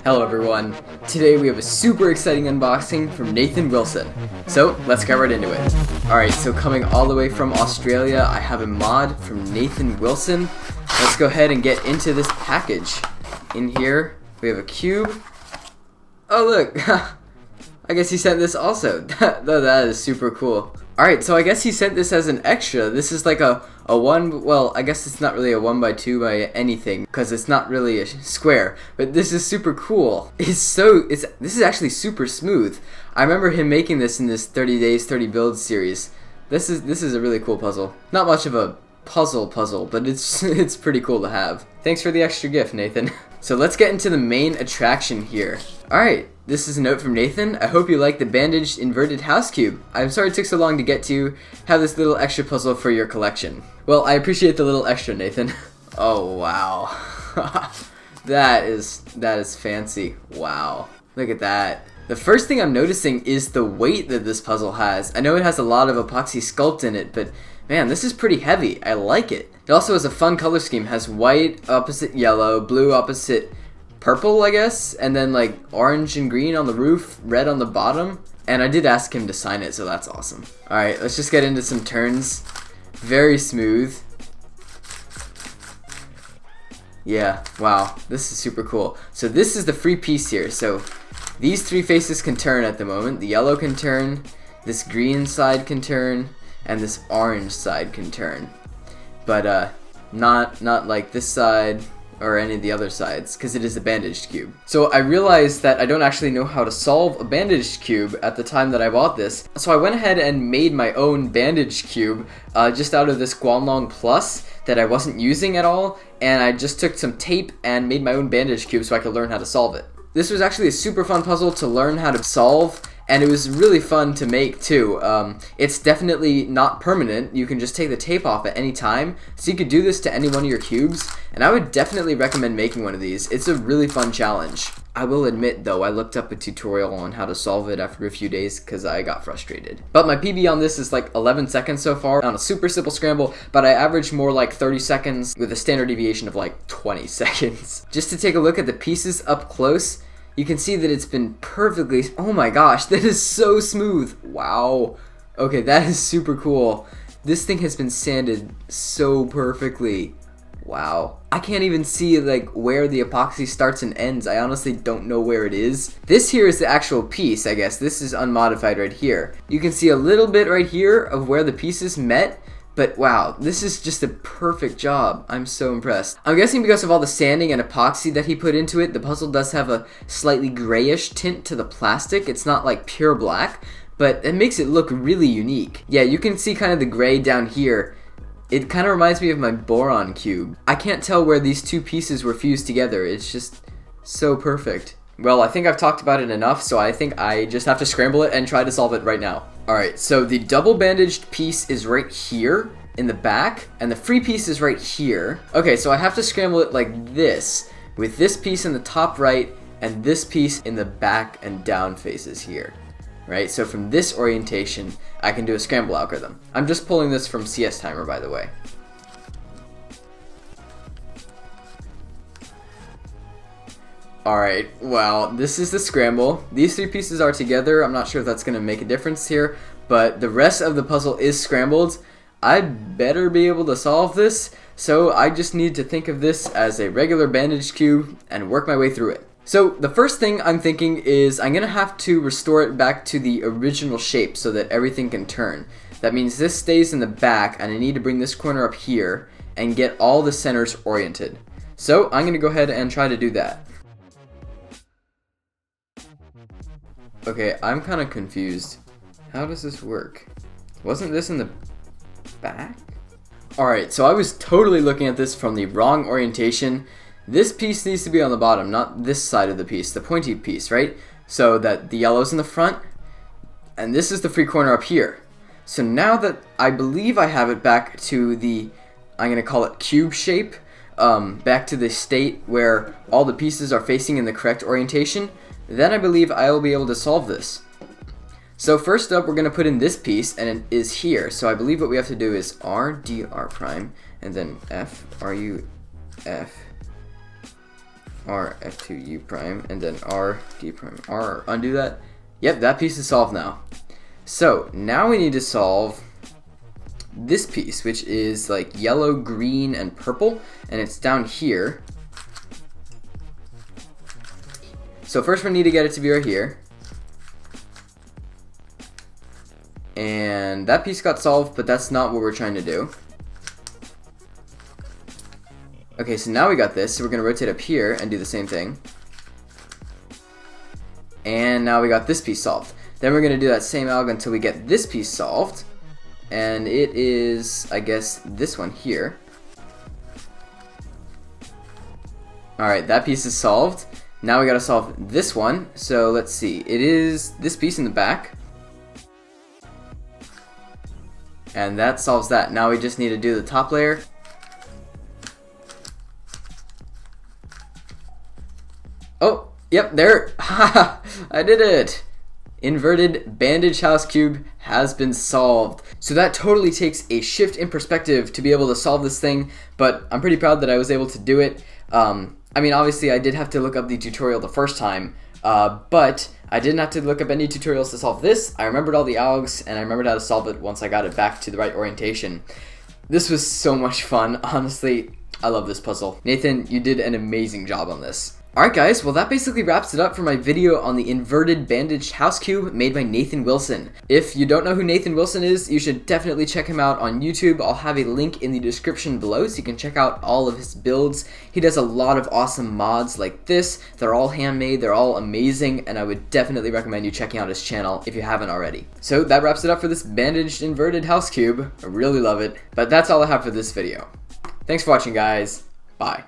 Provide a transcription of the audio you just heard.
Hello everyone. Today we have a super exciting unboxing from Nathan Wilson. So let's get right into it. Alright, so coming all the way from Australia, I have a mod from Nathan Wilson. Let's go ahead and get into this package. In here, we have a cube. Oh look, I guess he sent this also. That is super cool. Alright, so I guess he sent this as an extra. This is like a one, well, I guess it's not really a 1x2 by anything, because it's not really a square, but this is super cool. This is actually super smooth. I remember him making this in this 30 days, 30 builds series. This is a really cool puzzle. Not much of a puzzle, but it's pretty cool to have. Thanks for the extra gift, Nathan. So let's get into the main attraction here. Alright, this is a note from Nathan. I hope you like the bandaged inverted house cube. I'm sorry it took so long to get to. Have this little extra puzzle for your collection. Well, I appreciate the little extra, Nathan. Oh, wow. That is fancy. Wow. Look at that. The first thing I'm noticing is the weight that this puzzle has. I know it has a lot of epoxy sculpt in it, but man, this is pretty heavy. I like it. It also has a fun color scheme. It has white opposite yellow, blue opposite purple, I guess, and then like orange and green on the roof, red on the bottom. And I did ask him to sign it, so that's awesome. Alright, let's just get into some turns. Very smooth. Yeah, wow, this is super cool. So this is the free piece here. So these three faces can turn at the moment. The yellow can turn, this green side can turn, and this orange side can turn. But not like this side or any of the other sides, because it is a bandaged cube. So I realized that I don't actually know how to solve a bandaged cube at the time that I bought this. So I went ahead and made my own bandaged cube just out of this Guanlong Plus that I wasn't using at all, and I just took some tape and made my own bandaged cube so I could learn how to solve it. This was actually a super fun puzzle to learn how to solve, and it was really fun to make too. It's definitely not permanent. You can just take the tape off at any time, so you could do this to any one of your cubes, and I would definitely recommend making one of these. It's a really fun challenge. I will admit though, I looked up a tutorial on how to solve it after a few days because I got frustrated. But my PB on this is like 11 seconds so far on a super simple scramble, but I averaged more like 30 seconds with a standard deviation of like 20 seconds. Just to take a look at the pieces up close, you can see that it's been perfectly, oh my gosh, that is so smooth. Wow. Okay, that is super cool. This thing has been sanded so perfectly. Wow. I can't even see like where the epoxy starts and ends. I honestly don't know where it is. This here is the actual piece, I guess. This is unmodified right here. You can see a little bit right here of where the pieces met. But wow, this is just a perfect job. I'm so impressed. I'm guessing because of all the sanding and epoxy that he put into it, the puzzle does have a slightly grayish tint to the plastic. It's not like pure black, but it makes it look really unique. Yeah, you can see kind of the gray down here. It kind of reminds me of my boron cube. I can't tell where these two pieces were fused together. It's just so perfect. Well, I think I've talked about it enough, so I think I just have to scramble it and try to solve it right now. Alright, so the double bandaged piece is right here in the back, and the free piece is right here. Okay, so I have to scramble it like this, with this piece in the top right, and this piece in the back and down faces here. Right, so from this orientation, I can do a scramble algorithm. I'm just pulling this from CS Timer, by the way. Alright, well, this is the scramble. These three pieces are together. I'm not sure if that's going to make a difference here, but the rest of the puzzle is scrambled. I'd better be able to solve this, so I just need to think of this as a regular bandaged cube and work my way through it. So the first thing I'm thinking is I'm going to have to restore it back to the original shape so that everything can turn. That means this stays in the back, and I need to bring this corner up here and get all the centers oriented. So I'm going to go ahead and try to do that. Okay, I'm kind of confused. How does this work? Wasn't this in the back? Alright, so I was totally looking at this from the wrong orientation. This piece needs to be on the bottom, not this side of the piece, the pointy piece, right? So that the yellow's in the front, and this is the free corner up here. So now that I believe I have it back to the, I'm going to call it cube shape, back to the state where all the pieces are facing in the correct orientation, then I believe I will be able to solve this. So first up, we're going to put in this piece, and it is here. So I believe what we have to do is R, D, R prime, and then F, R, U, F, R F2U prime, and then R D prime R. Undo that. Yep, that piece is solved now. So now we need to solve this piece, which is like yellow, green, and purple, and it's down here. So first we need to get it to be right here. And that piece got solved, but that's not what we're trying to do. Okay, so now we got this, so we're gonna rotate up here and do the same thing. And now we got this piece solved. Then we're gonna do that same alg until we get this piece solved. And it is, I guess, this one here. Alright, that piece is solved. Now we gotta solve this one. So let's see, it is this piece in the back. And that solves that. Now we just need to do the top layer. Oh, yep, there. I did it. Inverted bandage house cube has been solved. So that totally takes a shift in perspective to be able to solve this thing, but I'm pretty proud that I was able to do it. I mean, obviously I did have to look up the tutorial the first time, but I didn't have to look up any tutorials to solve this. I remembered all the algs, and I remembered how to solve it once I got it back to the right orientation. This was so much fun. Honestly, I love this puzzle. Nathan, you did an amazing job on this. Alright guys, well that basically wraps it up for my video on the inverted bandaged house cube made by Nathan Wilson. If you don't know who Nathan Wilson is, you should definitely check him out on YouTube. I'll have a link in the description below so you can check out all of his builds. He does a lot of awesome mods like this. They're all handmade, they're all amazing, and I would definitely recommend you checking out his channel if you haven't already. So that wraps it up for this bandaged inverted house cube. I really love it, but that's all I have for this video. Thanks for watching guys, bye.